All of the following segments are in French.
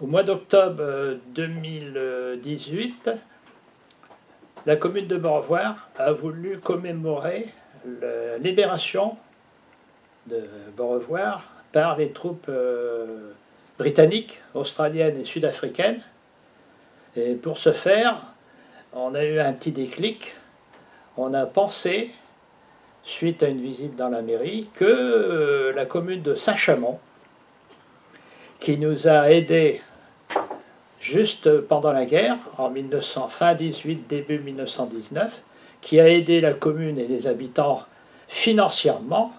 Au mois d'octobre 2018, la commune de Beaurevoir a voulu commémorer la libération de Beaurevoir par les troupes britanniques, australiennes et sud-africaines. Et pour ce faire, on a eu un petit déclic. On a pensé, suite à une visite dans la mairie, que la commune de Saint-Chamond, qui nous a aidés juste pendant la guerre, en 1900, fin 18, début 1919, qui a aidé la commune et les habitants financièrement,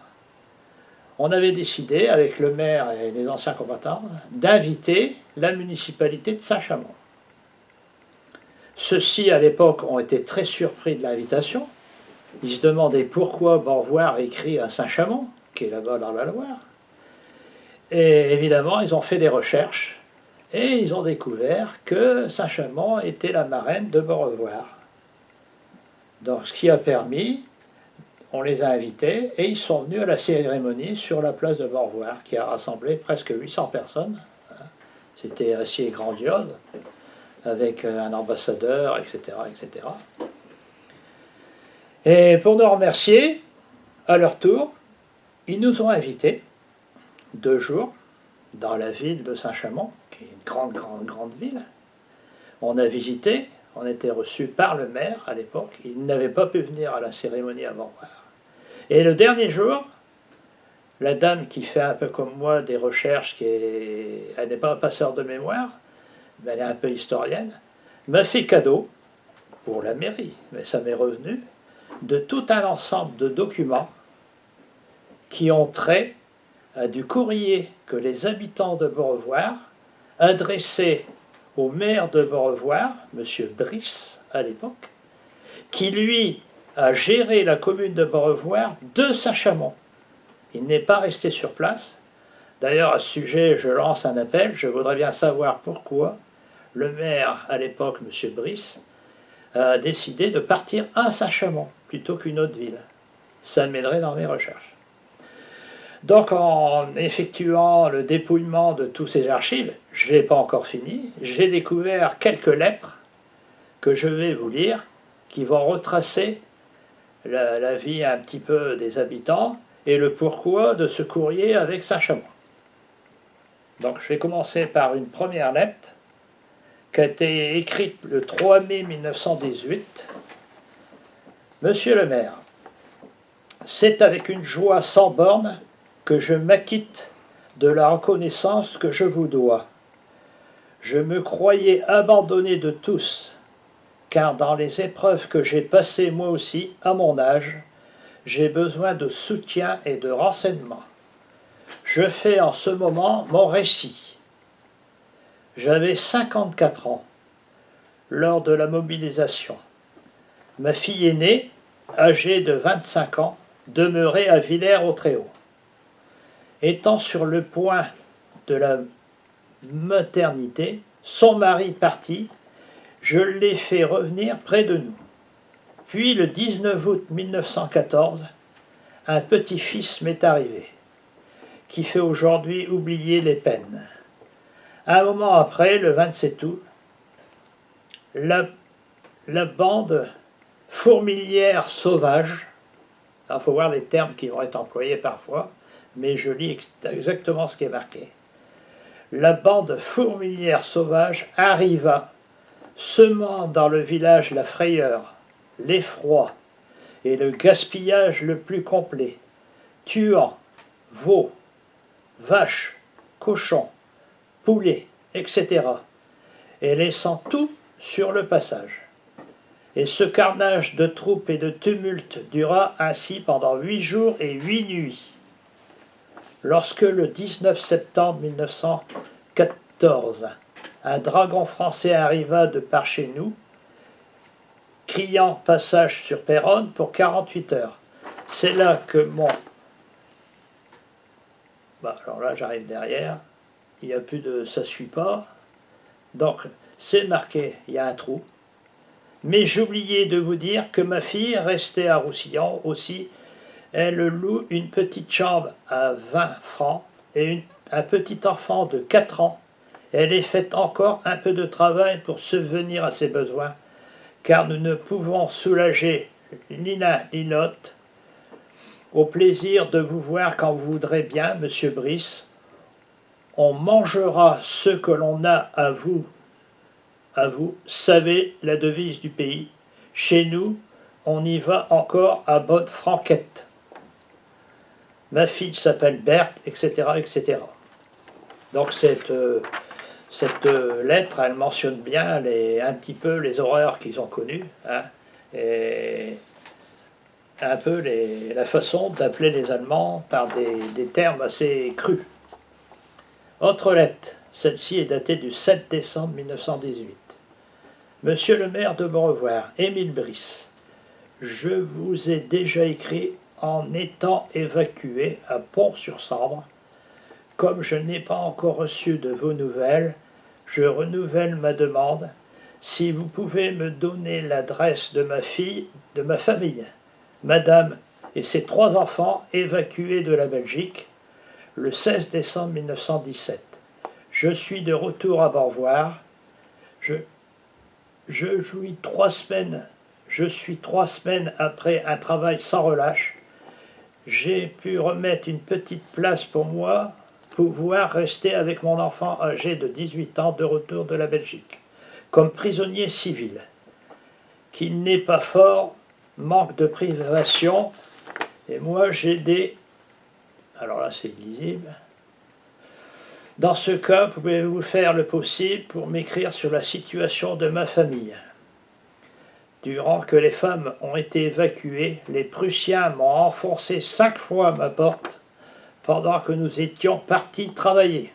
on avait décidé, avec le maire et les anciens combattants, d'inviter la municipalité de Saint-Chamond. Ceux-ci, à l'époque, ont été très surpris de l'invitation. Ils se demandaient pourquoi Beaurevoir écrit à Saint-Chamond, qui est là-bas dans la Loire. Et évidemment, ils ont fait des recherches et ils ont découvert que Saint-Chamond était la marraine de Beaurevoir. Donc, ce qui a permis, on les a invités et ils sont venus à la cérémonie sur la place de Beaurevoir, qui a rassemblé presque 800 personnes. C'était assez grandiose, avec un ambassadeur, etc., etc. Et pour nous remercier, à leur tour, ils nous ont invités 2 jours dans la ville de Saint-Chamond, qui est une grande ville. On a visité, on était reçus par le maire à l'époque. Il n'avait pas pu venir à la cérémonie à Beaurevoir. Et le dernier jour, la dame qui fait un peu comme moi des recherches, elle n'est pas un passeur de mémoire, mais elle est un peu historienne, m'a fait cadeau, pour la mairie, mais ça m'est revenu, de tout un ensemble de documents qui ont trait à du courrier que les habitants de Beaurevoir adressaient au maire de Beaurevoir, M. Brice à l'époque, qui lui a géré la commune de Beaurevoir de Saint-Chamond. Il n'est pas resté sur place. D'ailleurs, à ce sujet, je lance un appel. Je voudrais bien savoir pourquoi le maire, à l'époque, M. Brice, a décidé de partir à Saint-Chamond plutôt qu'une autre ville. Ça m'aiderait dans mes recherches. Donc, en effectuant le dépouillement de tous ces archives, je n'ai pas encore fini, j'ai découvert quelques lettres que je vais vous lire, qui vont retracer la vie un petit peu des habitants et le pourquoi de ce courrier avec Saint-Chamond. Donc, je vais commencer par une première lettre qui a été écrite le 3 mai 1918. Monsieur le maire, c'est avec une joie sans borne que je m'acquitte de la reconnaissance que je vous dois. Je me croyais abandonné de tous, car dans les épreuves que j'ai passées moi aussi, à mon âge, j'ai besoin de soutien et de renseignements. Je fais en ce moment mon récit. J'avais 54 ans lors de la mobilisation. Ma fille aînée, âgée de 25 ans, demeurait à Villers-au-Très-Haut. Étant sur le point de la maternité, son mari parti, je l'ai fait revenir près de nous. Puis le 19 août 1914, un petit-fils m'est arrivé, qui fait aujourd'hui oublier les peines. Un moment après, le 27 août, la bande fourmilière sauvage, il faut voir les termes qui vont être employés parfois, mais je lis exactement ce qui est marqué. La bande fourmilière sauvage arriva, semant dans le village la frayeur, l'effroi et le gaspillage le plus complet, tuant veaux, vaches, cochons, poulets, etc., et laissant tout sur le passage. Et ce carnage de troupes et de tumulte dura ainsi pendant 8 jours et 8 nuits. Lorsque le 19 septembre 1914, un dragon français arriva de par chez nous, criant passage sur Péronne pour 48 heures. C'est là que mon... alors là, j'arrive derrière. Il n'y a plus de... ça ne suit pas. Donc, c'est marqué, il y a un trou. Mais j'oubliais de vous dire que ma fille restait à Roussillon aussi, Elle loue une petite chambre à 20 francs et un petit enfant de 4 ans. Elle est faite encore un peu de travail pour subvenir à ses besoins, car nous ne pouvons soulager ni l'un ni l'autre. Au plaisir de vous voir quand vous voudrez bien, monsieur Brice. On mangera ce que l'on a à vous, savez la devise du pays. Chez nous, on y va encore à bonne franquette. Ma fille s'appelle Berthe, etc., etc. Donc cette lettre, elle mentionne bien un petit peu les horreurs qu'ils ont connues, hein, et un peu la façon d'appeler les Allemands par des termes assez crus. Autre lettre, celle-ci est datée du 7 décembre 1918. Monsieur le maire de Beaurevoir, Émile Brice, je vous ai déjà écrit en étant évacué à Pont-sur-Sambre. Comme je n'ai pas encore reçu de vos nouvelles, je renouvelle ma demande. Si vous pouvez me donner l'adresse de ma famille, madame et ses 3 enfants évacués de la Belgique, le 16 décembre 1917. Je suis de retour à Beaurevoir. Je suis 3 semaines après un travail sans relâche. J'ai pu remettre une petite place pour moi, pouvoir rester avec mon enfant âgé de 18 ans de retour de la Belgique, comme prisonnier civil. Qu'il n'est pas fort, manque de privation, et moi j'ai des... Alors là c'est illisible. Dans ce cas, pouvez-vous faire le possible pour m'écrire sur la situation de ma famille? Durant que les femmes ont été évacuées, les Prussiens m'ont enfoncé 5 fois ma porte pendant que nous étions partis travailler.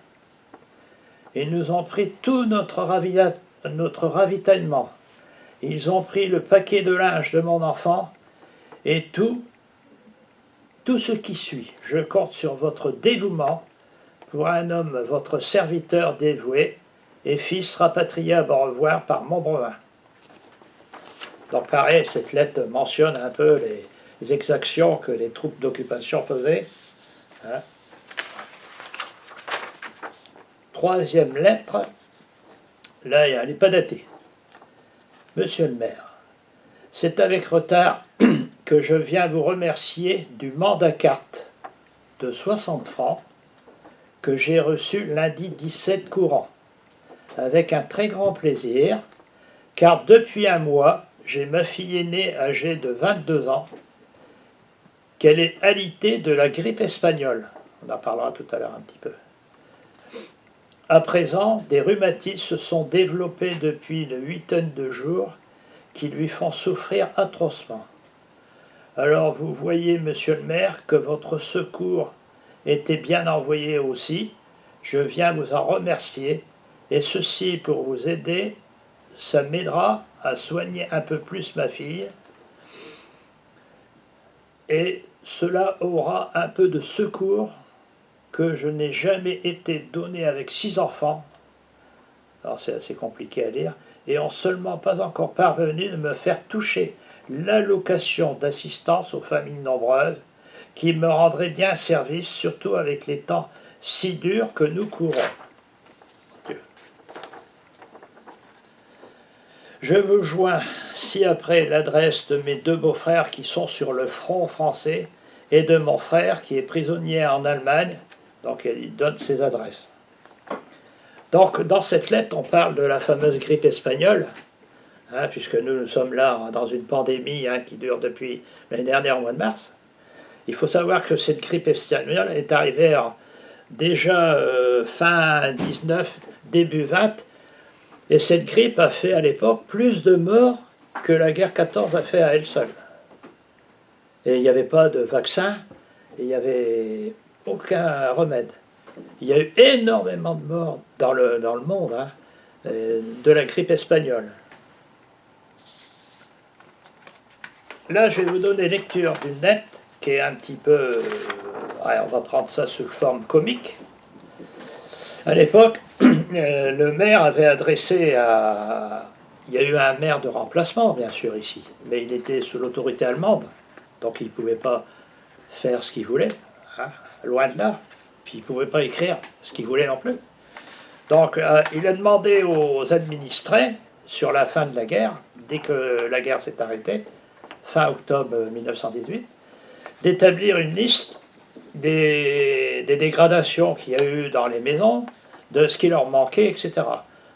Ils nous ont pris tout notre ravitaillement. Ils ont pris le paquet de linge de mon enfant et tout ce qui suit. Je compte sur votre dévouement pour un homme, votre serviteur dévoué et fils rapatrié à Beaurevoir par Montbrun. Donc pareil, cette lettre mentionne un peu les exactions que les troupes d'occupation faisaient. Hein. 3e lettre, là elle n'est pas datée. Monsieur le maire, c'est avec retard que je viens vous remercier du mandat carte de 60 francs que j'ai reçu lundi 17 courant, avec un très grand plaisir, car depuis un mois, j'ai ma fille aînée âgée de 22 ans, qu'elle est alitée de la grippe espagnole. On en parlera tout à l'heure un petit peu. À présent, des rhumatismes se sont développés depuis une 8 de jours qui lui font souffrir atrocement. Alors vous voyez, monsieur le maire, que votre secours était bien envoyé aussi. Je viens vous en remercier, et ceci pour vous aider, ça m'aidera à soigner un peu plus ma fille, et cela aura un peu de secours que je n'ai jamais été donné avec 6 enfants, alors c'est assez compliqué à lire, et ont seulement pas encore parvenu de me faire toucher l'allocation d'assistance aux familles nombreuses, qui me rendrait bien service, surtout avec les temps si durs que nous courons. Je vous joins ci-après l'adresse de mes 2 beaux-frères qui sont sur le front français et de mon frère qui est prisonnier en Allemagne. Donc il donne ses adresses. Donc dans cette lettre, on parle de la fameuse grippe espagnole, hein, puisque nous sommes là dans une pandémie qui dure depuis l'année dernière au mois de mars. Il faut savoir que cette grippe espagnole est arrivée déjà fin 19, début 20, et cette grippe a fait à l'époque plus de morts que la guerre 14 a fait à elle seule. Et il n'y avait pas de vaccin, et il n'y avait aucun remède. Il y a eu énormément de morts dans le monde de la grippe espagnole. Là, je vais vous donner lecture d'une lettre qui est un petit peu... on va prendre ça sous forme comique. À l'époque, le maire avait adressé à... Il y a eu un maire de remplacement, bien sûr, ici, mais il était sous l'autorité allemande, donc il ne pouvait pas faire ce qu'il voulait, hein, loin de là. Puis il ne pouvait pas écrire ce qu'il voulait non plus. Donc il a demandé aux administrés, sur la fin de la guerre, dès que la guerre s'est arrêtée, fin octobre 1918, d'établir une liste des dégradations qu'il y a eu dans les maisons, de ce qui leur manquait, etc.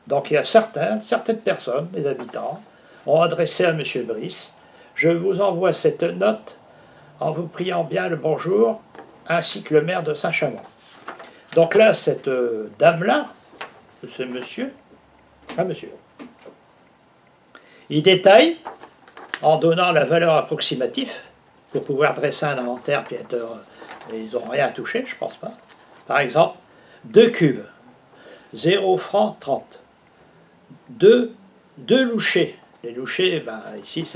Donc il y a certaines personnes, les habitants, ont adressé à M. Brice: je vous envoie cette note en vous priant bien le bonjour, ainsi que le maire de Saint-Chamond. Donc là, cette dame-là, ce monsieur, il détaille, en donnant la valeur approximative, pour pouvoir dresser un inventaire, puis ils n'ont rien à toucher, je pense pas. Par exemple, 2 cuves, 0 francs 30. 2 louchers. Les louchers, ben, ici,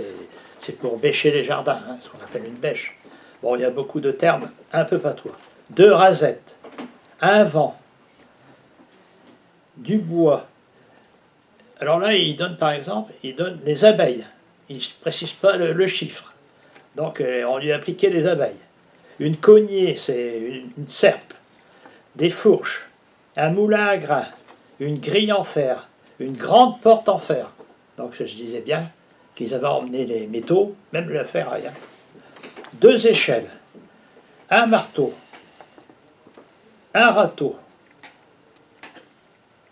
c'est pour bêcher les jardins, hein, ce qu'on appelle une bêche. Bon, il y a beaucoup de termes un peu patois. 2 rasettes, un vent, du bois. Alors là, il donne par exemple, il donne les abeilles. Il ne précise pas le chiffre. Donc on lui a appliqué les abeilles. Une cognée, c'est une serpe. Des fourches, un moulin à grains, une grille en fer, une grande porte en fer. Donc je disais bien qu'ils avaient emmené les métaux, même le fer ailleurs. 2 échelles, un marteau, un râteau,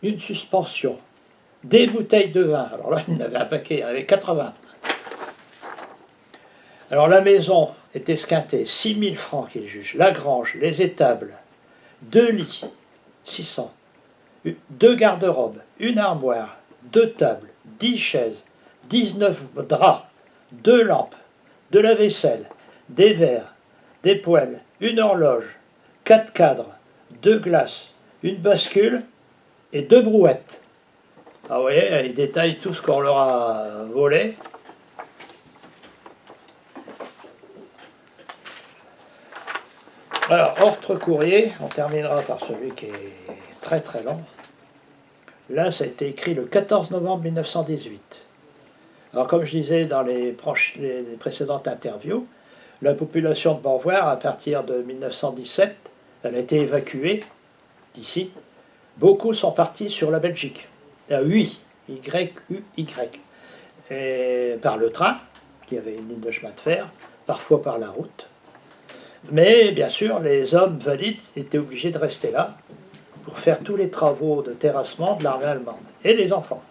une suspension, des bouteilles de vin. Alors là, il en avait un paquet, il y en avait 80. Alors la maison est esquintée, 6 000 francs qu'il juge. La grange, les étables, 2 lits, 600. 2 garde-robes, une armoire, 2 tables, 10 chaises, 19 draps, 2 lampes, de la vaisselle, des verres, des poêles, une horloge, 4 cadres, 2 glaces, une bascule et 2 brouettes. Ah, vous voyez, il détaille tout ce qu'on leur a volé. Alors, autre courrier, on terminera par celui qui est très très long. Là, ça a été écrit le 14 novembre 1918. Alors, comme je disais dans les précédentes interviews, la population de Beauvoir, à partir de 1917, elle a été évacuée d'ici. Beaucoup sont partis sur la Belgique. UI, Y, et par le train, qui avait une ligne de chemin de fer, parfois par la route. Mais bien sûr, les hommes valides étaient obligés de rester là pour faire tous les travaux de terrassement de l'armée allemande, et les enfants.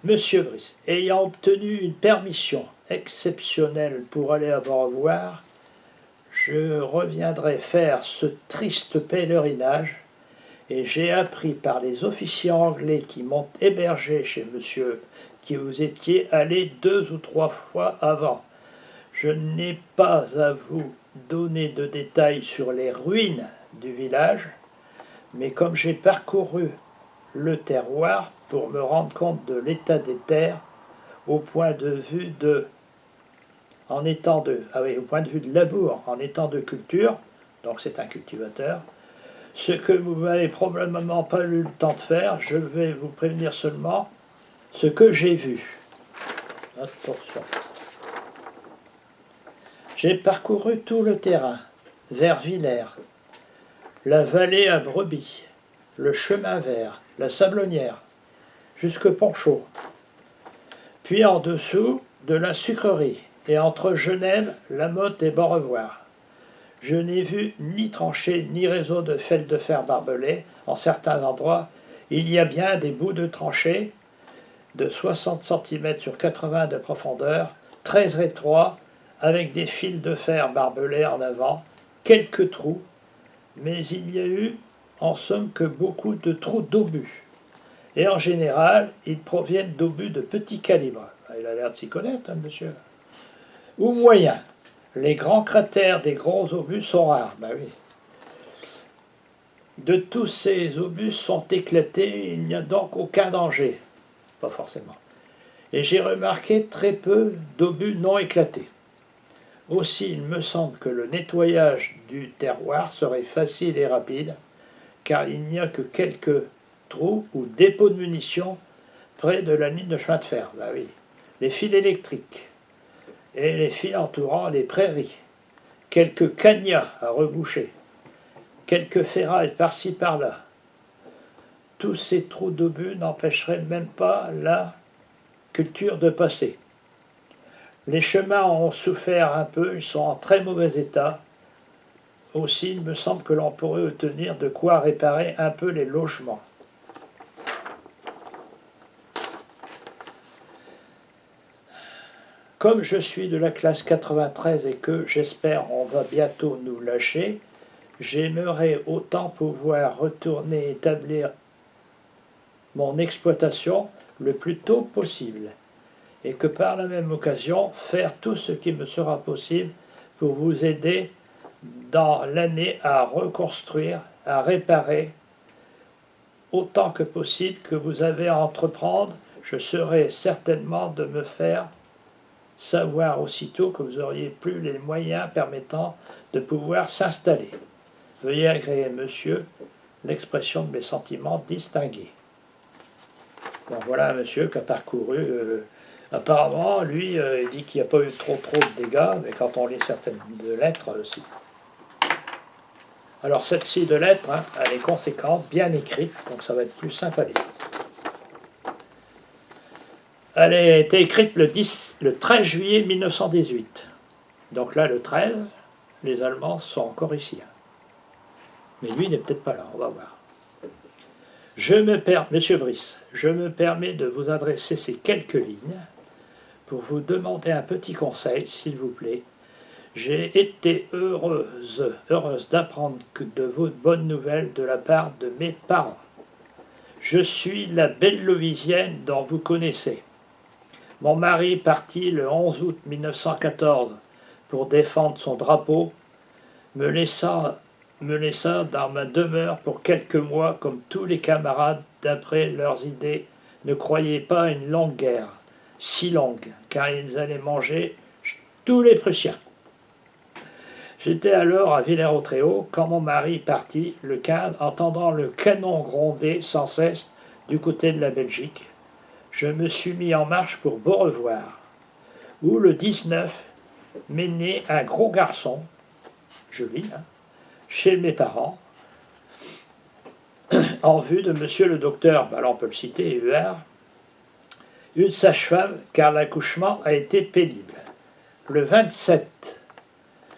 Monsieur Brice, ayant obtenu une permission exceptionnelle pour aller à Beauvoir, je reviendrai faire ce triste pèlerinage, et j'ai appris par les officiers anglais qui m'ont hébergé chez monsieur que vous étiez allé 2 ou 3 fois avant. Je n'ai pas à vous donner de détails sur les ruines du village, mais comme j'ai parcouru le terroir pour me rendre compte de l'état des terres au point de vue de labour, en étant de culture, donc c'est un cultivateur, ce que vous n'avez probablement pas eu le temps de faire, je vais vous prévenir seulement ce que j'ai vu. Attention. J'ai parcouru tout le terrain, vers Villers, la vallée à Brebis, le chemin vert, la Sablonnière, jusque Ponchot, puis en dessous de la sucrerie, et entre Genève, La Motte et Beaurevoir. Je n'ai vu ni tranchée ni réseau de fils de fer barbelés. En certains endroits, il y a bien des bouts de tranchées de 60 cm sur 80 de profondeur, très étroits, avec des fils de fer barbelés en avant, quelques trous, mais il y a eu, en somme, que beaucoup de trous d'obus. Et en général, ils proviennent d'obus de petit calibre. Il a l'air de s'y connaître, hein, monsieur. Ou moyen. Les grands cratères des gros obus sont rares, ben oui. De tous ces obus sont éclatés, il n'y a donc aucun danger. Pas forcément. Et j'ai remarqué très peu d'obus non éclatés. Aussi, il me semble que le nettoyage du terroir serait facile et rapide, car il n'y a que quelques trous ou dépôts de munitions près de la ligne de chemin de fer. Ben oui. Les fils électriques, et les fils entourant les prairies, quelques cagnats à reboucher, quelques ferrailles par-ci par-là. Tous ces trous d'obus n'empêcheraient même pas la culture de passer. Les chemins ont souffert un peu, ils sont en très mauvais état. Aussi, il me semble que l'on pourrait obtenir de quoi réparer un peu les logements. Comme je suis de la classe 93 et que, j'espère, on va bientôt nous lâcher, j'aimerais autant pouvoir retourner établir mon exploitation le plus tôt possible, et que par la même occasion, faire tout ce qui me sera possible pour vous aider dans l'année à reconstruire, à réparer autant que possible que vous avez à entreprendre. Je serai certainement de me faire savoir aussitôt que vous auriez plus les moyens permettant de pouvoir s'installer. Veuillez agréer, monsieur, l'expression de mes sentiments distingués. Bon, voilà un monsieur qui a parcouru. Apparemment, lui, il dit qu'il n'y a pas eu trop de dégâts, mais quand on lit certaines lettres, si. Alors, cette-ci de lettre, hein, elle est conséquente, bien écrite, donc ça va être plus simple à lire. Elle a été écrite le 13 juillet 1918. Donc là, le 13, les Allemands sont encore ici. Mais lui, il n'est peut-être pas là, on va voir. Monsieur Brice, je me permets de vous adresser ces quelques lignes pour vous demander un petit conseil, s'il vous plaît. J'ai été heureuse d'apprendre de vos bonnes nouvelles de la part de mes parents. Je suis la belle Lovisienne dont vous connaissez. Mon mari partit le 11 août 1914 pour défendre son drapeau, me laissa dans ma demeure pour quelques mois comme tous les camarades d'après leurs idées ne croyaient pas à une longue guerre, si longue, car ils allaient manger tous les Prussiens. J'étais alors à Villers-au-Très-Haut quand mon mari partit le 15, entendant le canon gronder sans cesse du côté de la Belgique. Je me suis mis en marche pour Beaurevoir, où le 19 m'est né un gros garçon, joli, hein, chez mes parents, en vue de monsieur le docteur, là on peut le citer, Huard, une sage-femme, car l'accouchement a été pénible. Le 27,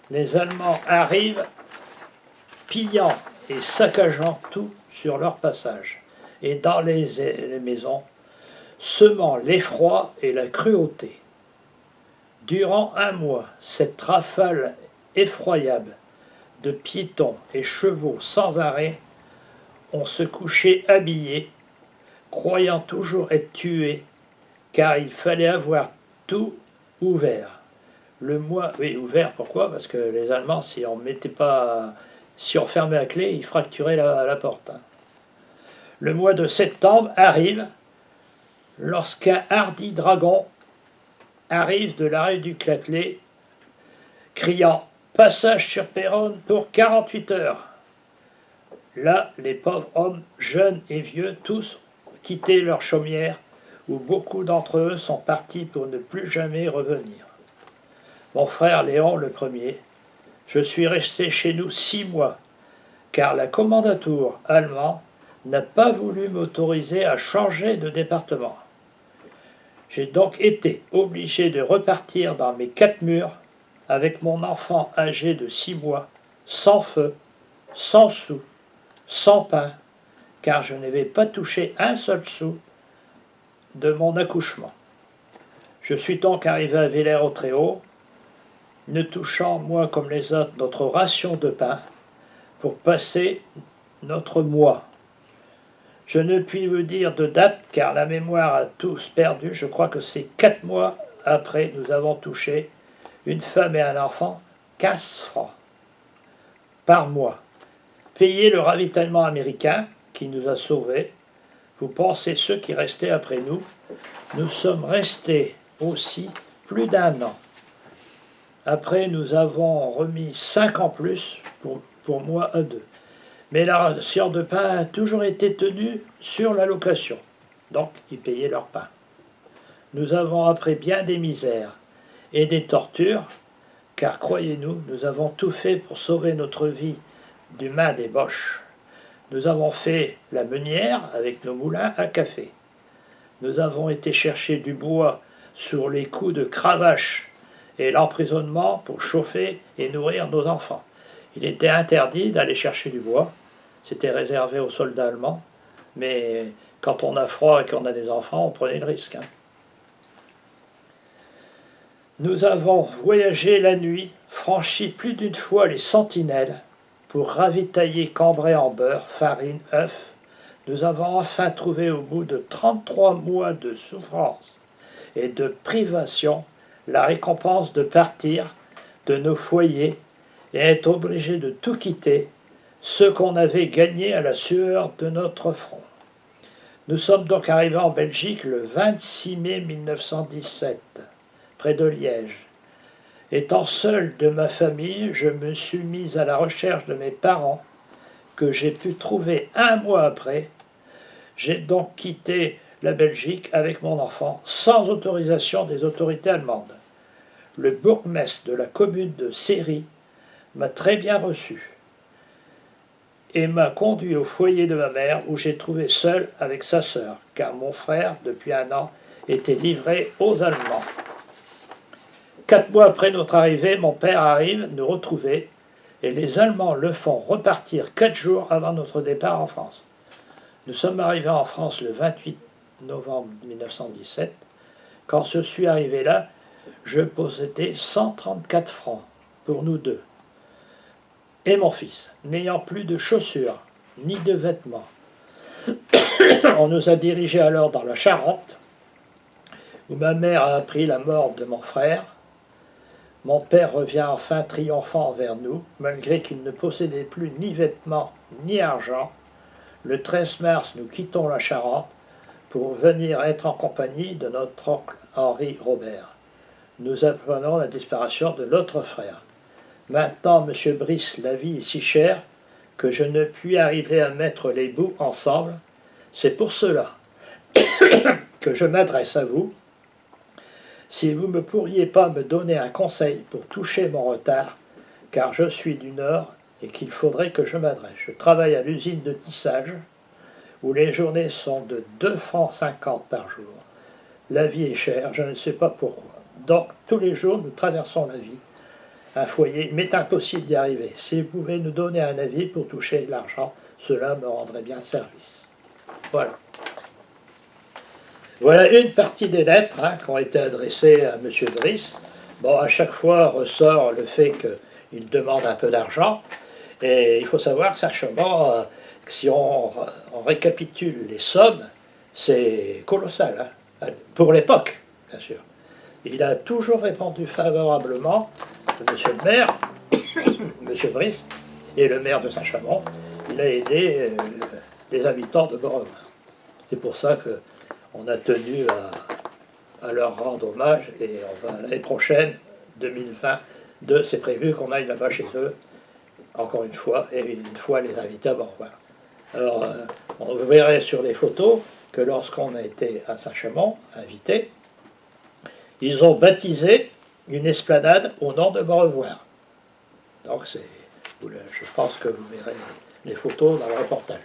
les Allemands arrivent, pillant et saccageant tout sur leur passage, et dans les maisons, semant l'effroi et la cruauté. Durant un mois, cette rafale effroyable de piétons et chevaux sans arrêt, on se couchait habillés, croyant toujours être tués, car il fallait avoir tout ouvert. Le mois, oui, ouvert, pourquoi? Parce que les Allemands, si on fermait à clé, ils fracturaient la porte. Hein. Le mois de septembre arrive, lorsqu'un hardi dragon arrive de la rue du Câtelet, criant « Passage sur Péronne pour 48 heures ». Là, les pauvres hommes, jeunes et vieux, tous quitté leur chaumière, où beaucoup d'entre eux sont partis pour ne plus jamais revenir. Mon frère Léon le premier, je suis resté chez nous 6 mois, car la commandature allemande n'a pas voulu m'autoriser à changer de département. J'ai donc été obligé de repartir dans mes 4 murs avec mon enfant âgé de 6 mois, sans feu, sans sou, sans pain, car je n'avais pas touché un seul sou de mon accouchement. Je suis donc arrivé à Villers-au-Très-Haut, ne touchant, moi comme les autres, notre ration de pain pour passer notre mois. Je ne puis vous dire de date, car la mémoire a tous perdu. Je crois que c'est 4 mois après, nous avons touché, une femme et un enfant, 15 francs par mois. Payer le ravitaillement américain, qui nous a sauvés. Vous pensez ceux qui restaient après nous. Nous sommes restés aussi plus d'1 an. Après, nous avons remis 5 ans plus pour moi à 2. Mais la ration de pain a toujours été tenue sur la location. Donc, ils payaient leur pain. Nous avons appris bien des misères. et des tortures, car croyez-nous, nous avons tout fait pour sauver notre vie du main des Boches. Nous avons fait la meunière avec nos moulins à café. Nous avons été chercher du bois sur les coups de cravache et l'emprisonnement pour chauffer et nourrir nos enfants. Il était interdit d'aller chercher du bois, c'était réservé aux soldats allemands, mais quand on a froid et qu'on a des enfants, on prenait le risque. Nous avons voyagé la nuit, franchi plus d'une fois les sentinelles pour ravitailler Cambrai en beurre, farine, œufs. Nous avons enfin trouvé au bout de 33 mois de souffrance et de privation la récompense de partir de nos foyers et être obligés de tout quitter, ce qu'on avait gagné à la sueur de notre front. Nous sommes donc arrivés en Belgique le 26 mai 1917, près de Liège. Étant seul de ma famille, je me suis mis à la recherche de mes parents, que j'ai pu trouver un mois après. J'ai donc quitté la Belgique avec mon enfant, sans autorisation des autorités allemandes. Le bourgmestre de la commune de Séry m'a très bien reçu et m'a conduit au foyer de ma mère où j'ai trouvé seul avec sa sœur, car mon frère, depuis 1 an, était livré aux Allemands. 4 mois après notre arrivée, mon père arrive nous retrouver et les Allemands le font repartir 4 jours avant notre départ en France. Nous sommes arrivés en France le 28 novembre 1917. Quand je suis arrivé là, je possédais 134 francs pour nous deux et mon fils, n'ayant plus de chaussures ni de vêtements. On nous a dirigés alors dans la Charente, où ma mère a appris la mort de mon frère. Mon père revient enfin triomphant vers nous, malgré qu'il ne possédait plus ni vêtements ni argent. Le 13 mars, nous quittons la Charente pour venir être en compagnie de notre oncle Henri Robert. Nous apprenons la disparition de l'autre frère. Maintenant, monsieur Brice, la vie est si chère que je ne puis arriver à mettre les bouts ensemble. C'est pour cela que je m'adresse à vous. Si vous ne pourriez pas me donner un conseil pour toucher mon retard, car je suis du Nord et qu'il faudrait que je m'adresse. Je travaille à l'usine de tissage, où les journées sont de 2,50 francs par jour. La vie est chère, je ne sais pas pourquoi. Donc, tous les jours, nous traversons la vie. Un foyer, il m'est impossible d'y arriver. Si vous pouvez nous donner un avis pour toucher de l'argent, cela me rendrait bien service. Voilà. Voilà une partie des lettres qui ont été adressées à M. Brice. Bon, à chaque fois ressort le fait qu'il demande un peu d'argent. Et il faut savoir que simplement, si on récapitule les sommes, c'est colossal, pour l'époque, bien sûr. Il a toujours répondu favorablement, monsieur le maire, monsieur Brice, et le maire de Saint-Chamond. Il a aidé les habitants de Borevoir. C'est pour ça qu'on a tenu à leur rendre hommage, et on va l'année prochaine, 2022, c'est prévu qu'on aille là-bas chez eux, encore une fois, et une fois les invités à Borevoir. Alors, on verrait sur les photos que lorsqu'on a été à Saint-Chamond, invités, ils ont baptisé une esplanade au nom de Borevoir. Donc, je pense que vous verrez les photos dans le reportage.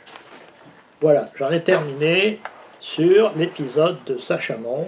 Voilà, j'en ai terminé sur l'épisode de Saint-Chamond.